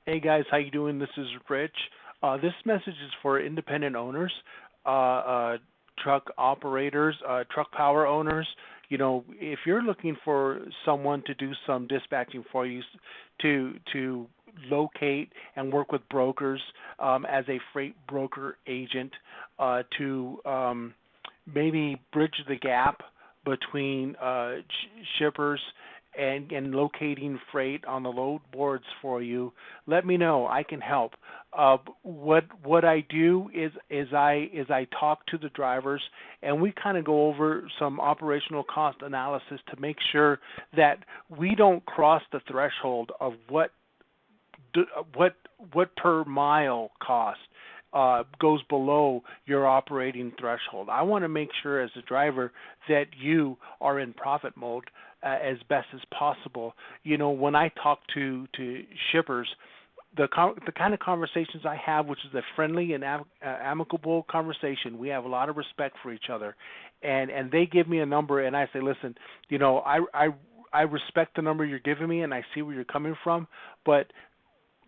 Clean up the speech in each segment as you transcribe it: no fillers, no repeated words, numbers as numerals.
Hey guys, how you doing? This is Rich. This message is for independent owners, truck operators, truck power owners. You know, if you're looking for someone to do some dispatching for you, to locate and work with brokers as a freight broker agent, to maybe bridge the gap between shippers and locating freight on the load boards for you, let me know. I can help. What I do is I talk to the drivers, and we kind of go over some operational cost analysis to make sure that we don't cross the threshold of what per mile cost goes below your operating threshold. I want to make sure as a driver that you are in profit mode as best as possible. You know, when I talk to shippers, the kind of conversations I have, which is a friendly and amicable conversation, we have a lot of respect for each other, and they give me a number, and I say, listen, you know, I respect the number you're giving me, and I see where you're coming from, but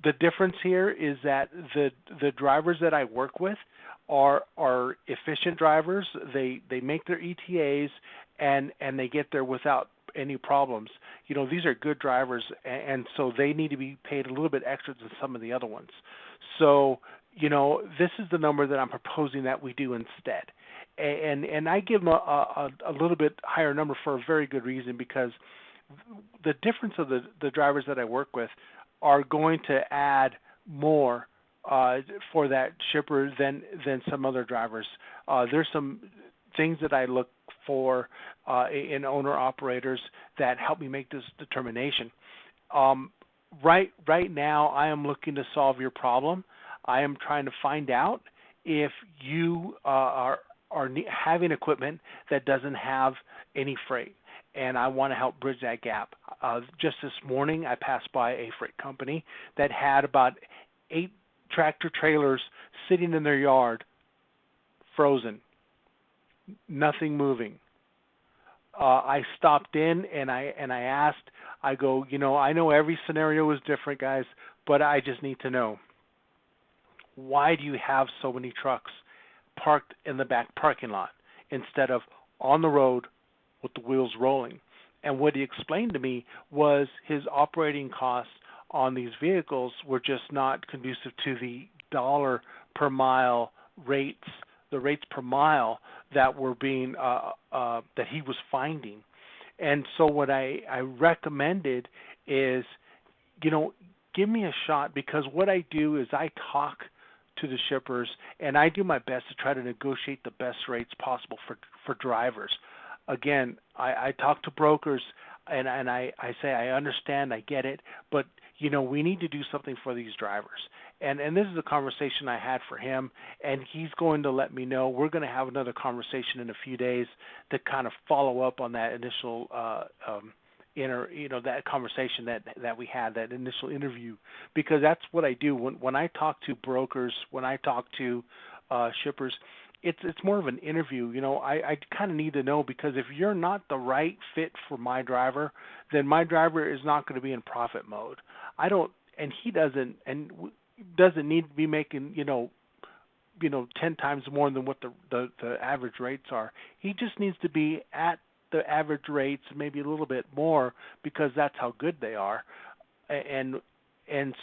the difference here is that the drivers that I work with are efficient drivers. They make their ETAs and they get there without any problems. You know, these are good drivers, and so they need to be paid a little bit extra than some of the other ones. So, you know, this is the number that I'm proposing that we do instead. And I give them a little bit higher number for a very good reason, because the difference of the drivers that I work with are going to add more for that shipper than some other drivers. There's some things that I look for in owner-operators that help me make this determination. Right now, I am looking to solve your problem. I am trying to find out if you are having equipment that doesn't have any freight, and I want to help bridge that gap. Just this morning, I passed by a freight company that had about 8 tractor trailers sitting in their yard, frozen, nothing moving. I stopped in and I asked, I go, you know, I know every scenario is different, guys, but I just need to know, why do you have so many trucks parked in the back parking lot instead of on the road with the wheels rolling? And what he explained to me was his operating costs on these vehicles were just not conducive to the dollar per mile rates, the rates per mile that were being that he was finding. And so what I recommended is, you know, give me a shot, because what I do is I talk to the shippers and I do my best to try to negotiate the best rates possible for drivers. Again, I talk to brokers and I say, I understand, I get it, but you know, we need to do something for these drivers. And this is a conversation I had for him, and he's going to let me know. We're going to have another conversation in a few days to kind of follow up on that initial that conversation that we had, that initial interview, because that's what I do when I talk to brokers, when I talk to shippers. It's more of an interview. You know, I kind of need to know, because if you're not the right fit for my driver, then my driver is not going to be in profit mode. He doesn't need to be making, you know, 10 times more than what the average rates are. He just needs to be at the average rates, maybe a little bit more, because that's how good they are. And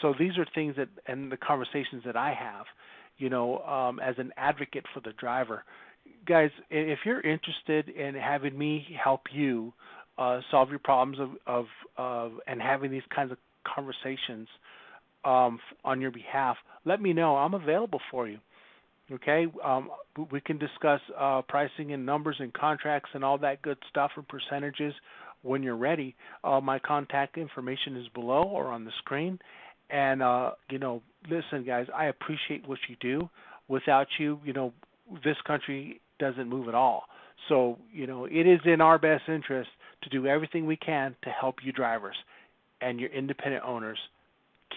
so these are things that, and the conversations that I have, you know, as an advocate for the driver. Guys, if you're interested in having me help you solve your problems of and having these kinds of conversations on your behalf, let me know. I'm available for you. Okay, we can discuss pricing and numbers and contracts and all that good stuff and percentages when you're ready. My contact information is below or on the screen. And, you know, listen, guys, I appreciate what you do. Without you, you know, this country doesn't move at all. So, you know, it is in our best interest to do everything we can to help you drivers and your independent owners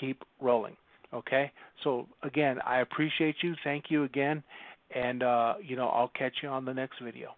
keep rolling. Okay? So, again, I appreciate you. Thank you again. And, you know, I'll catch you on the next video.